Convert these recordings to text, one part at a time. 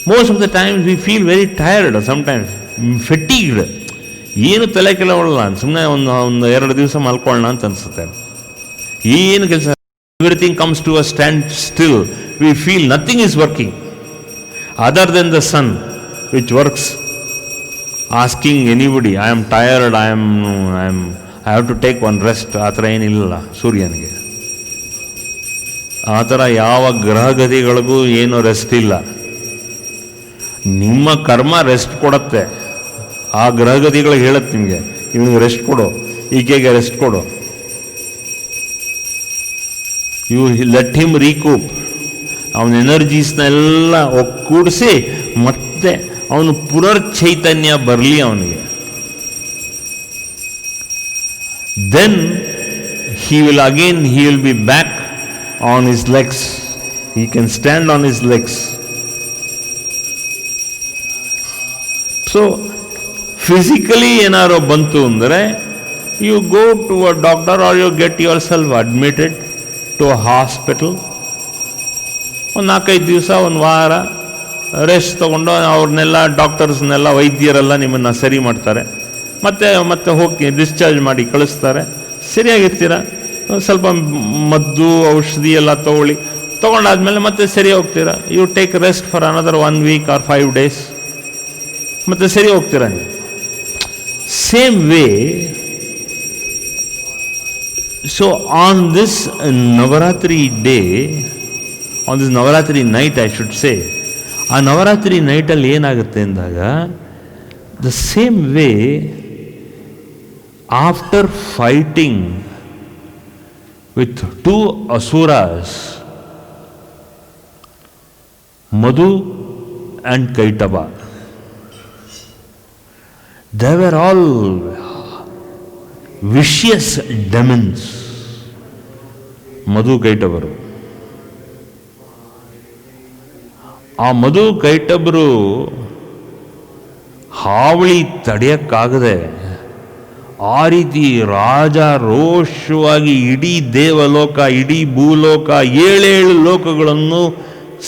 Most of the times we feel very tired, sometimes fatigued. ಏನು ತಲೆ ಕೆಲವಲ್ಲ, ಸುಮ್ಮನೆ ಒಂದು 2 ದಿವಸ ಮಲ್ಕೊಳ್ಳೋಣ ಅಂತ ಅನಿಸುತ್ತೆ. ಏನು ಕೆಲಸ, everything comes to a standstill. We feel nothing is working other than the sun which works. Asking anybody, I am tired, I have to take one rest, ಆ ಥರ ಏನಿಲ್ಲ ಸೂರ್ಯನಿಗೆ. ಆ ಥರ ಯಾವ ಗ್ರಹಗತಿಗಳಿಗೂ ಏನೂ ರೆಸ್ಟ್ ಇಲ್ಲ. ನಿಮ್ಮ ಕರ್ಮ ರೆಸ್ಟ್ ಕೊಡುತ್ತೆ. ಆ ಗ್ರಹಗತಿಗಳಿಗೆ ಹೇಳುತ್ತೆ ನಿಮಗೆ, ಇವನಿಗೆ ರೆಸ್ಟ್ ಕೊಡು, ಈಕೆಗೆ ರೆಸ್ಟ್ ಕೊಡು. You let him recoup. ಅವನ ಎನರ್ಜೀಸ್ನೆಲ್ಲ ಒಕ್ಕೂಡಿಸಿ ಮತ್ತೆ ಅವನು ಪುನರ್ ಚೈತನ್ಯ ಬರಲಿ ಅವನಿಗೆ. Then he will be back on his legs. He can stand on his legs. So physically ಏನಾರು ಬಂತು ಅಂದರೆ you go to a doctor or you get yourself admitted to a hospital. ಒಂದು 4-5 ದಿವಸ, ಒಂದು ವಾರ ರೆಸ್ಟ್ ತೊಗೊಂಡು ಅವ್ರನ್ನೆಲ್ಲ ಡಾಕ್ಟರ್ಸ್ನೆಲ್ಲ ವೈದ್ಯರೆಲ್ಲ ನಿಮ್ಮನ್ನು ಸರಿ ಮಾಡ್ತಾರೆ. ಮತ್ತೆ ಹೋಗಿ ಡಿಸ್ಚಾರ್ಜ್ ಮಾಡಿ ಕಳಿಸ್ತಾರೆ. ಸರಿಯಾಗಿರ್ತೀರ. ಸ್ವಲ್ಪ ಮದ್ದು ಔಷಧಿ ಎಲ್ಲ ತೊಗೊಂಡಾದ್ಮೇಲೆ ಮತ್ತೆ ಸರಿ ಹೋಗ್ತೀರಾ. You take rest for another 1 week or 5 days, ಮತ್ತೆ ಸರಿ ಹೋಗ್ತೀರಾ ನೀವು. Same way, so on this Navaratri day, on this Navaratri night I should say, ಆ ನವರಾತ್ರಿ ನೈಟಲ್ಲಿ ಏನಾಗುತ್ತೆ ಅಂದಾಗ, the same way after fighting with 2 asuras, Madhu and Kaitaba, they were all vicious demons. Madhu Kaitabaru, ಆ ಮಧು ಕೈಟಬರು ಹಾವಳಿ ತಡೆಯಕ್ಕಾಗದೆ ಆ ರೀತಿ ರಾಜಾರೋಷವಾಗಿ ಇಡೀ ದೇವಲೋಕ, ಇಡೀ ಭೂಲೋಕ, 7 ಲೋಕಗಳನ್ನು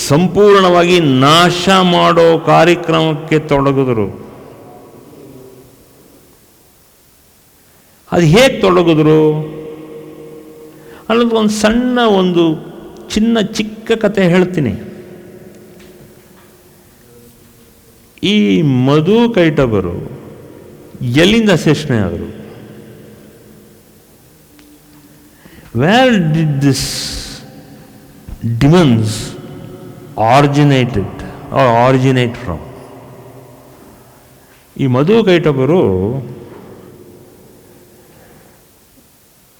ಸಂಪೂರ್ಣವಾಗಿ ನಾಶ ಮಾಡೋ ಕಾರ್ಯಕ್ರಮಕ್ಕೆ ತೊಡಗಿದ್ರು. ಅದು ಹೇಗೆ ತೊಡಗಿದ್ರು ಅನ್ನೋದು ಒಂದು ಚಿಕ್ಕ ಕತೆ ಹೇಳ್ತೀನಿ. ಈ ಮಧು ಕೈಟಬರು ಎಲ್ಲಿಂದ ಸೃಷ್ಟಿ ಆದರು? Where did this demons originate from? ಈ ಮಧು ಕೈಟಬರು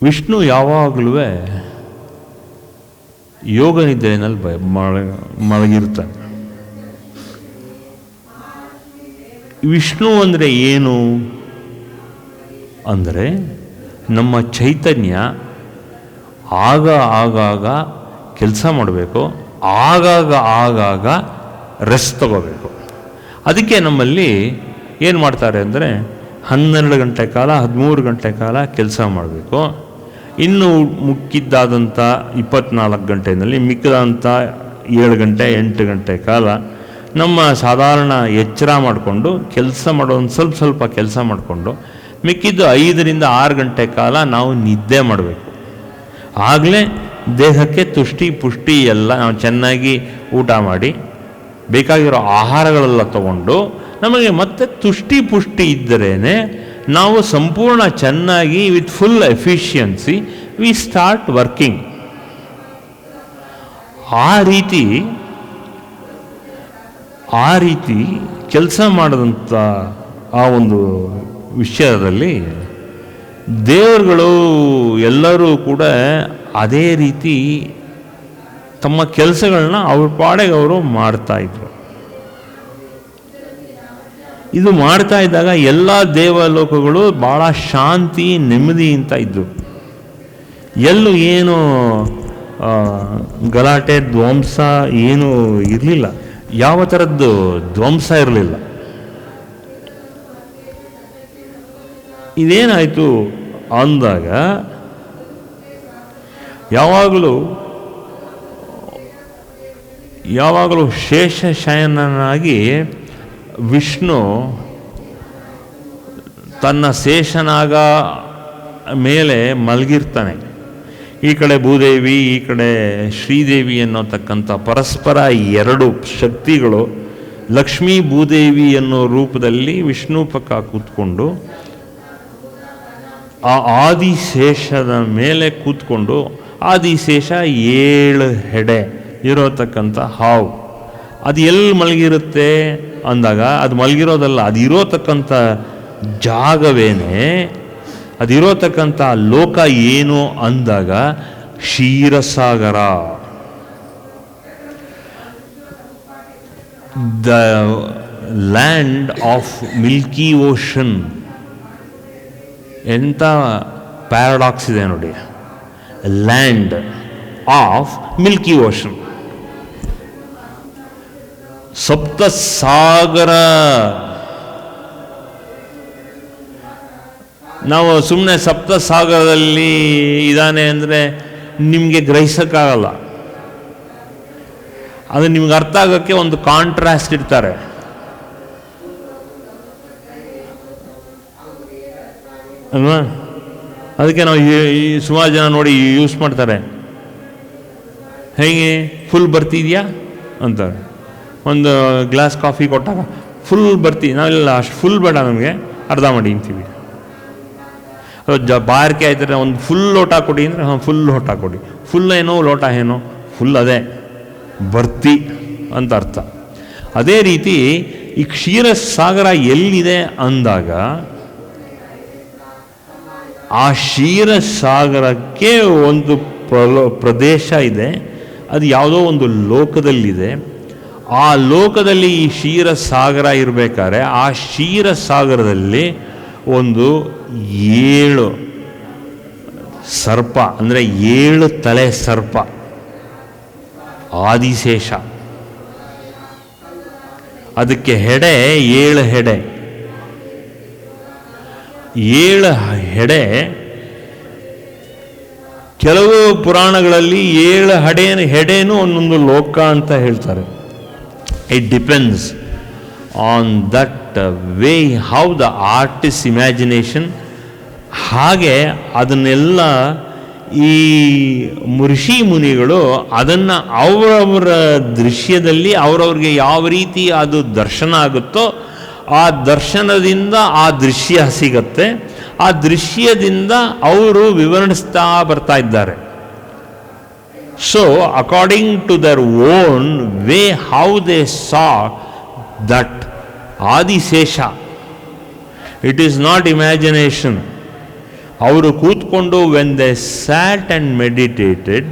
ವಿಷ್ಣು ಯಾವಾಗಲೂ ಯೋಗ ನಿದ್ರೆಯಲ್ಲಿ ಮಲಗಿರ್ತಾನೆ. ವಿಷ್ಣು ಅಂದರೆ ಏನು ಅಂದರೆ, ನಮ್ಮ ಚೈತನ್ಯ ಆಗಾಗ ಕೆಲಸ ಮಾಡಬೇಕು, ಆಗಾಗ ರೆಸ್ಟ್ ತಗೋಬೇಕು. ಅದಕ್ಕೆ ನಮ್ಮಲ್ಲಿ ಏನು ಮಾಡ್ತಾರೆ ಅಂದರೆ 12 ಗಂಟೆ ಕಾಲ 13 ಗಂಟೆ ಕಾಲ ಕೆಲಸ ಮಾಡಬೇಕು. ಇನ್ನು ಮುಕ್ಕಿದ್ದಾದಂಥ 24 ಗಂಟೆಯಲ್ಲಿ ಮಿಕ್ಕಿದಂಥ 7 ಗಂಟೆ 8 ಗಂಟೆ ಕಾಲ ನಮ್ಮ ಸಾಧಾರಣ ಎಚ್ಚರ ಮಾಡಿಕೊಂಡು ಕೆಲಸ ಮಾಡೋದು, ಸ್ವಲ್ಪ ಕೆಲಸ ಮಾಡಿಕೊಂಡು ಮಿಕ್ಕಿದ್ದು 5 ರಿಂದ 6 ಗಂಟೆ ಕಾಲ ನಾವು ನಿದ್ದೆ ಮಾಡಬೇಕು. ಆಗಲೇ ದೇಹಕ್ಕೆ ತುಷ್ಟಿ ಪುಷ್ಟಿ ಎಲ್ಲ ನಾವು ಚೆನ್ನಾಗಿ ಊಟ ಮಾಡಿ ಬೇಕಾಗಿರೋ ಆಹಾರಗಳೆಲ್ಲ ತಗೊಂಡು ನಮಗೆ ಮತ್ತೆ ತುಷ್ಟಿ ಪುಷ್ಟಿ ಇದ್ದರೇ ನಾವು ಸಂಪೂರ್ಣ ಚೆನ್ನಾಗಿ with full efficiency we start working. ಆ ರೀತಿ ಕೆಲಸ ಮಾಡಿದಂಥ ಆ ಒಂದು ವಿಷಯದಲ್ಲಿ ದೇವರುಗಳು ಎಲ್ಲರೂ ಕೂಡ ಅದೇ ರೀತಿ ತಮ್ಮ ಕೆಲಸಗಳನ್ನ ಅವ್ರ ಪಾಡೆಗೆ ಅವರು ಮಾಡ್ತಾಯಿದ್ರು. ಇದು ಮಾಡ್ತಾ ಇದ್ದಾಗ ಎಲ್ಲ ದೇವಲೋಕಗಳು ಭಾಳ ಶಾಂತಿ ನೆಮ್ಮದಿ ಅಂತ ಇದ್ದರು. ಎಲ್ಲೂ ಏನು ಗಲಾಟೆ ಧ್ವಂಸ ಏನೂ ಇರಲಿಲ್ಲ, ಯಾವ ಥರದ್ದು ಧ್ವಂಸ ಇರಲಿಲ್ಲ. ಇದೇನಾಯಿತು ಅಂದಾಗ ಯಾವಾಗಲೂ ಯಾವಾಗಲೂ ಶೇಷಶಯನನಾಗಿ ವಿಷ್ಣು ತನ್ನ ಶೇಷನಾಗ ಮೇಲೆ ಮಲಗಿರ್ತಾನೆ. ಈ ಕಡೆ ಭೂದೇವಿ, ಈ ಕಡೆ ಶ್ರೀದೇವಿ ಅನ್ನೋತಕ್ಕಂಥ ಪರಸ್ಪರ ಎರಡು ಶಕ್ತಿಗಳು ಲಕ್ಷ್ಮೀ ಭೂದೇವಿ ಅನ್ನೋ ರೂಪದಲ್ಲಿ ವಿಷ್ಣು ಪಕ್ಕ ಕೂತ್ಕೊಂಡು ಆ ಆದಿಶೇಷದ ಮೇಲೆ ಕೂತ್ಕೊಂಡು, ಆದಿಶೇಷ 7 ಹೆಡೆ ಇರೋತಕ್ಕಂಥ ಹಾವು, ಅದು ಎಲ್ಲಿ ಮಲಗಿರುತ್ತೆ ಅಂದಾಗ ಅದು ಮಲಗಿರೋದಲ್ಲ, ಅದು ಇರೋತಕ್ಕಂಥ ಜಾಗವೇನೆ, ಅದಿರೋತಕ್ಕಂಥ ಲೋಕ ಏನು ಅಂದಾಗ ಕ್ಷೀರಸಾಗರ. The land of milky ocean. ಎಂಥ ಪ್ಯಾರಡಾಕ್ಸ್ ಇದೆ ನೋಡಿ. ಲ್ಯಾಂಡ್ ಆಫ್ ಮಿಲ್ಕಿ ಓಷನ್, ಸಪ್ತಸಾಗರ. ನಾವು ಸುಮ್ಮನೆ ಸಪ್ತಸಾಗರದಲ್ಲಿ ಇದ್ದಾನೆ ಅಂದರೆ ನಿಮಗೆ ಗ್ರಹಿಸೋಕ್ಕಾಗಲ್ಲ. ಅದು ನಿಮ್ಗೆ ಅರ್ಥ ಆಗೋಕ್ಕೆ ಒಂದು ಕಾಂಟ್ರಾಸ್ಟ್ ಇಡ್ತಾರೆ. ಅಲ್ವಾ? ಅದಕ್ಕೆ ನಾವು ಸುಮಾರು ಜನ ನೋಡಿ ಯೂಸ್ ಮಾಡ್ತಾರೆ. ಹೇಗೆ ಫುಲ್ ಬರ್ತಿದ್ಯಾ ಅಂತಾರೆ. ಒಂದು ಗ್ಲಾಸ್ ಕಾಫಿ ಕೊಟ್ಟಾಗ ಫುಲ್ ನಾವೆಲ್ಲ ಅಷ್ಟು ಫುಲ್ ಬೇಡ, ನಮಗೆ ಅರ್ಧ ಮಾಡಿ ಅಂತೀವಿ. ಬಾರಿಕೆ ಆಯ್ತಾರೆ, ಒಂದು ಫುಲ್ ಲೋಟ ಕೊಡಿ ಅಂದರೆ ಹಾಂ ಫುಲ್ ಲೋಟ ಕೊಡಿ. ಫುಲ್ ಏನೋ ಲೋಟ ಏನೋ, ಫುಲ್ ಅದೇ ಬರ್ತಿ ಅಂತ ಅರ್ಥ. ಅದೇ ರೀತಿ ಈ ಕ್ಷೀರಸಾಗರ ಎಲ್ಲಿದೆ ಅಂದಾಗ ಆ ಕ್ಷೀರಸಾಗರಕ್ಕೆ ಒಂದು ಪ್ರದೇಶ ಇದೆ, ಅದು ಯಾವುದೋ ಒಂದು ಲೋಕದಲ್ಲಿದೆ. ಆ ಲೋಕದಲ್ಲಿ ಈ ಕ್ಷೀರಸಾಗರ ಇರಬೇಕಾದ್ರೆ ಆ ಕ್ಷೀರಸಾಗರದಲ್ಲಿ ಒಂದು 7 ಸರ್ಪ, ಅಂದರೆ 7 ತಲೆ ಸರ್ಪ, ಆದಿಶೇಷ. ಅದಕ್ಕೆ ಹೆಡೆ 7 ಹೆಡೆ. 7 ಹೆಡೆ. ಕೆಲವು ಪುರಾಣಗಳಲ್ಲಿ 7 ಹೆಡೆನೂ ಒಂದೊಂದು ಲೋಕ ಅಂತ ಹೇಳ್ತಾರೆ. It depends on that way how the artist imagination. ಹಾಗೆ ಅದನ್ನೆಲ್ಲ ಈ ಋಷಿ ಮುನಿಗಳು ಅದನ್ನು ಅವರವರ ದೃಶ್ಯದಲ್ಲಿ ಅವರವ್ರಿಗೆ ಯಾವ ರೀತಿ ಅದು ದರ್ಶನ ಆಗುತ್ತೋ ಆ ದರ್ಶನದಿಂದ ಆ ದೃಶ್ಯ ಸಿಗತ್ತೆ. ಆ ದೃಶ್ಯದಿಂದ ಅವರು ವಿವರಿಸ್ತಾ ಬರ್ತಾ ಇದ್ದಾರೆ. So according to their own way how they saw that Adishesha, it is not imagination. ಅವರು ಕೂತ್ಕೊಂಡು when they sat and meditated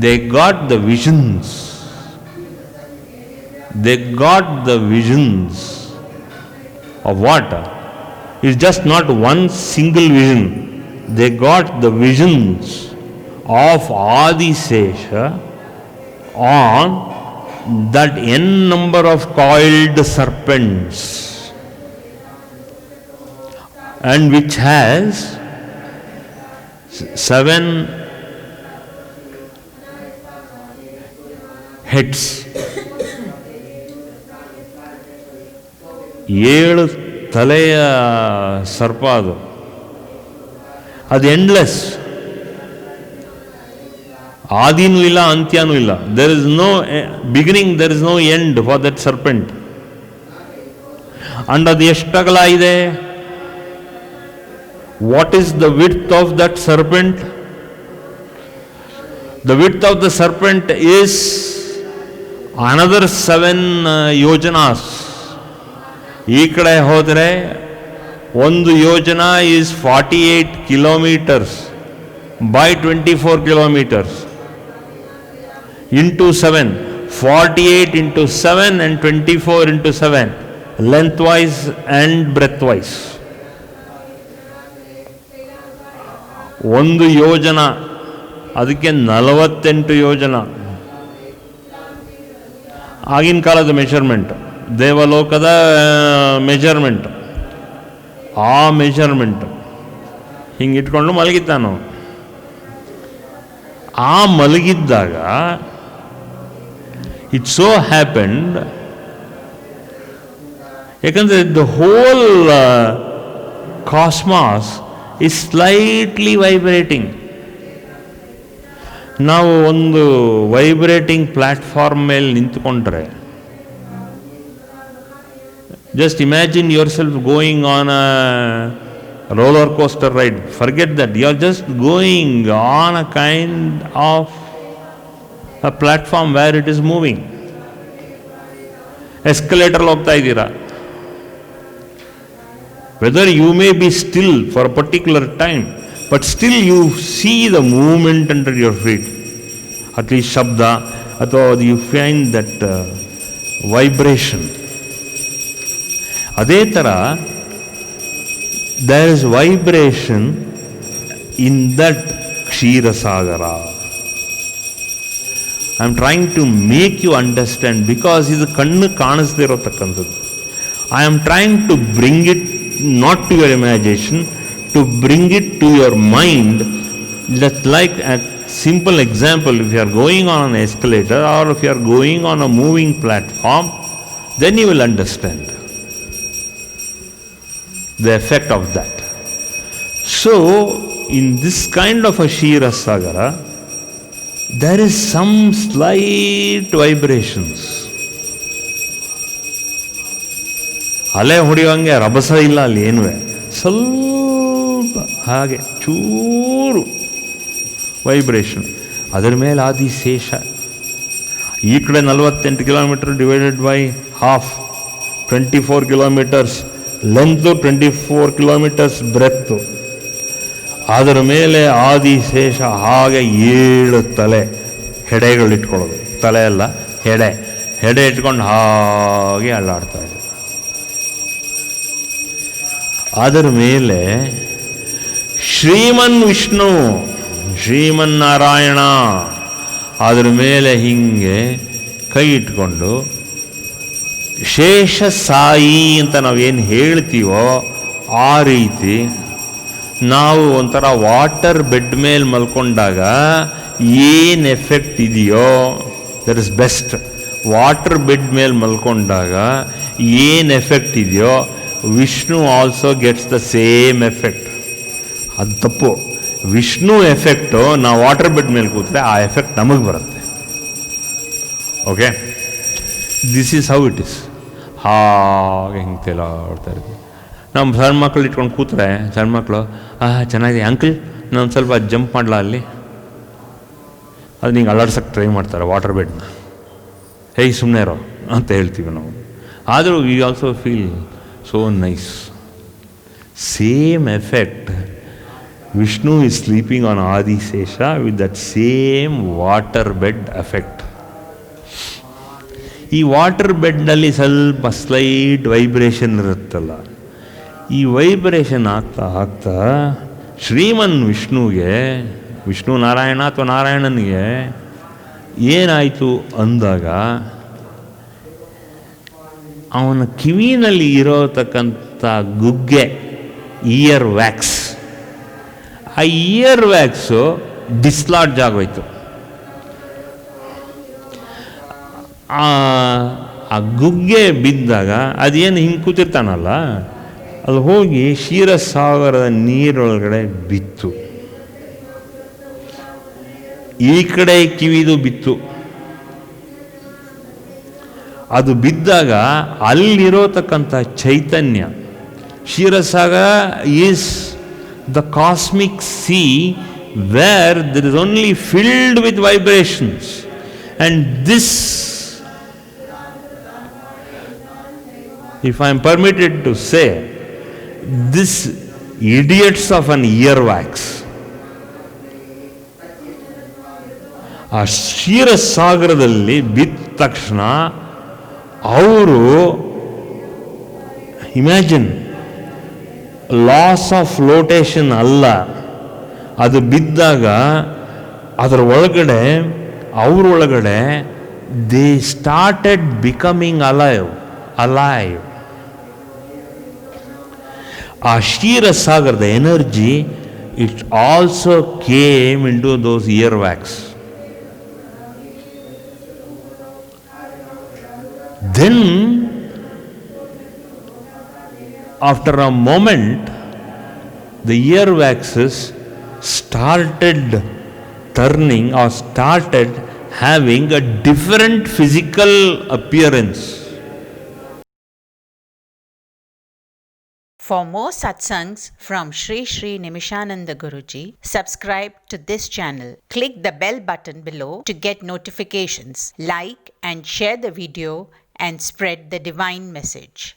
they got the visions. They got the visions of what? It's just not one single vision. They got the visions of Adisesha on that n number of coiled serpents, and which has 7 heads. 7 ತಲೆಯ ಸರ್ಪ. ಅದು endless. ಆದಿನೂ ಇಲ್ಲ, ಅಂತ್ಯನೂ ಇಲ್ಲ. There is no beginning, there is no end for that serpent. And ಅದು ಎಷ್ಟು ಅಗಲ ಇದೆ? What is the width of that serpent? The width of the serpent is another 7 yojanas. ಈ ಕಡೆ ಹೋದರೆ ಒಂದು yojana is 48 kilometres by 24 kilometres into 7. 48 into 7 and 24 into 7 length wise and breadth wise. ಒಂದು ಯೋಜನಾ, ಅದಕ್ಕೆ 48 ಯೋಜನಾ. ಆಗಿನ ಕಾಲದ ಮೆಷರ್ಮೆಂಟ್, ದೇವಲೋಕದ ಮೆಜರ್ಮೆಂಟ್. ಆ ಮೆಜರ್ಮೆಂಟ್ ಹಿಂಗೆ ಇಟ್ಕೊಂಡು ಮಲಗಿದ್ದಾನು. ಆ ಮಲಗಿದ್ದಾಗ ಇಟ್ ಸೋ ಹ್ಯಾಪನ್ಡ್, ಯಾಕಂದರೆ the whole cosmos is slightly vibrating. ನಾವು ಒಂದು ವೈಬ್ರೇಟಿಂಗ್ ಪ್ಲ್ಯಾಟ್ಫಾರ್ಮ್ ಮೇಲೆ ನಿಂತ್ಕೊಂಡ್ರೆ, just imagine yourself going on a roller coaster ride. Forget that. You are just going on a kind of a platform where it is moving. Escalator ಹೋಗ್ತಾ ಇದ್ದೀರಾ. Whether you may be still for a particular time, but still you see the movement under your feet. At least shabda, ಅಥವಾ you find that vibration. ಅದೇ ಥರ there is vibration in that Kshira Sagara. I am trying to make you understand, because ಇದು ಕಣ್ಣು ಕಾಣಿಸದೇ ಇರತಕ್ಕಂಥದ್ದು. I am trying to bring it not to your imagination, to bring it to your mind. Just like a simple example, if you are going on an escalator or if you are going on a moving platform, then you will understand the effect of that. So, in this kind of a Kshira Sagara, there is some slight vibrations. ಅಲೆ ಹೊಡೆಯುವಂಗೆ ರಭಸ ಇಲ್ಲ ಅಲ್ಲಿ, ಏನುವೆ ಸ್ವಲ್ಪ ಹಾಗೆ ಚೂರು vibration. ಅದರ ಮೇಲೆ ಆದಿಶೇಷ. ಈ ಕಡೆ 48 kilometre divided by half, 24 kilometres length, 24 kilometres breadth. ಅದರ ಮೇಲೆ ಆದಿಶೇಷ ಹಾಗೆ 7 ತಲೆ, ಹೆಡೆಗಳಿಟ್ಕೊಳ್ಳೋದು, ತಲೆ ಅಲ್ಲ ಹೆಡೆ ಇಟ್ಕೊಂಡು ಹಾಗೆ ಅಳ್ಳಾಡ್ತಾ ಇದೆ. ಅದರ ಮೇಲೆ ಶ್ರೀಮನ್ ವಿಷ್ಣು, ಶ್ರೀಮನ್ನಾರಾಯಣ ಅದರ ಮೇಲೆ ಹಿಂಗೆ ಕೈ ಇಟ್ಕೊಂಡು ಶೇಷ ಸಾಯಿ ಅಂತ ನಾವೇನು ಹೇಳ್ತೀವೋ ಆ ರೀತಿ ನಾವು ಒಂಥರ ವಾಟರ್ ಬೆಡ್ ಮೇಲೆ ಮಲ್ಕೊಂಡಾಗ ಏನು ಎಫೆಕ್ಟ್ ಇದೆಯೋ, that is best. Water bed ಮೇಲೆ ಮಲ್ಕೊಂಡಾಗ ಏನು ಎಫೆಕ್ಟ್ ಇದೆಯೋ, Vishnu also gets the same effect. ಅದು ತಪ್ಪು. ವಿಷ್ಣು ಎಫೆಕ್ಟು ನಾವು ವಾಟರ್ ಬೆಡ್ ಮೇಲೆ ಕೂತ್ರೆ ಆ ಎಫೆಕ್ಟ್ ನಮಗೆ ಬರುತ್ತೆ. Okay, this is how it is. ಹಾಗೆ ಹಿಂಗೆ ತೇಲಾಡ್ತಾ ಇರ್ತೀವಿ. ನಮ್ಮ ಸಣ್ಣ ಮಕ್ಕಳು ಇಟ್ಕೊಂಡು ಕೂತ್ರೆ, ಸಣ್ಣ ಮಕ್ಕಳು ಚೆನ್ನಾಗಿದೆ ಅಂಕಲ್, ನಾನು ಸ್ವಲ್ಪ ಜಂಪ್ ಮಾಡಲ ಅಲ್ಲಿ, ಅದು ನಿಂಗೆ ಅಲ್ಲಾಡ್ಸೋಕ್ಕೆ ಟ್ರೈ ಮಾಡ್ತಾರೆ ವಾಟರ್ ಬೆಡ್ನ. ಹೇಗೆ ಸುಮ್ಮನೆ ಇರೋ ಅಂತ ಹೇಳ್ತೀವಿ ನಾವು. ಆದರೂ we also feel so nice. Same effect. Vishnu is sleeping on Adishesha with that same water bed effect. ಈ ವಾಟರ್ ಬೆಡ್ನಲ್ಲಿ ಸ್ವಲ್ಪ ಸ್ಲೈಟ್ ವೈಬ್ರೇಷನ್ ಇರುತ್ತಲ್ಲ, ಈ ವೈಬ್ರೇಷನ್ ಆಗ್ತಾ ಆಗ್ತಾ ಶ್ರೀಮನ್ ವಿಷ್ಣುಗೆ, ವಿಷ್ಣು ನಾರಾಯಣ ಅಥವಾ ನಾರಾಯಣನಿಗೆ ಏನಾಯಿತು ಅಂದಾಗ ಅವನ ಕಿವಿನಲ್ಲಿ ಇರೋತಕ್ಕಂಥ ಗುಗ್ಗೆ, ಇಯರ್ ವ್ಯಾಕ್ಸ್, ಆ ಇಯರ್ ವ್ಯಾಕ್ಸು ಡಿಸ್ಲಾಡ್ಜ್ ಆಗೋಯ್ತು. ಆ ಗುಗ್ಗೆ ಬಿದ್ದಾಗ ಅದೇನು ಹಿಂಗೆ ಕೂತಿರ್ತಾನಲ್ಲ, ಅದು ಹೋಗಿ ಕ್ಷೀರಸಾಗರದ ನೀರೊಳಗಡೆ ಬಿತ್ತು. ಈ ಕಡೆ ಕಿವಿದು ಬಿತ್ತು. ಅದು ಬಿದ್ದಾಗ ಅಲ್ಲಿರೋತಕ್ಕಂಥ ಚೈತನ್ಯ, ಕ್ಷೀರಸಾಗರ is the cosmic sea where there is only filled with vibrations, and this, if I am permitted to say, this idiots of an earwax, ಆ ಕ್ಷೀರಸಾಗರದಲ್ಲಿ ಬಿದ್ದ ತಕ್ಷಣ ಅವರು ಇಮ್ಯಾಜಿನ್, ಲಾಸ್ ಆಫ್ ಫ್ಲೋಟೇಷನ್ ಅಲ್ಲ, ಅದು ಬಿದ್ದಾಗ ಅದರ ಒಳಗಡೆ, ಅವರೊಳಗಡೆ ದೇ ಸ್ಟಾರ್ಟೆಡ್ ಬಿಕಮಿಂಗ್ ಅಲೈವ್. ಆ ಕ್ಷೀರಸಾಗರದ energy it also came into those ear wax. Then, after a moment, the earwaxes started turning or started having a different physical appearance. For more satsangs from Sri Sri Nimishananda Guruji, subscribe to this channel. Click the bell button below to get notifications. Like and share the video and spread the divine message.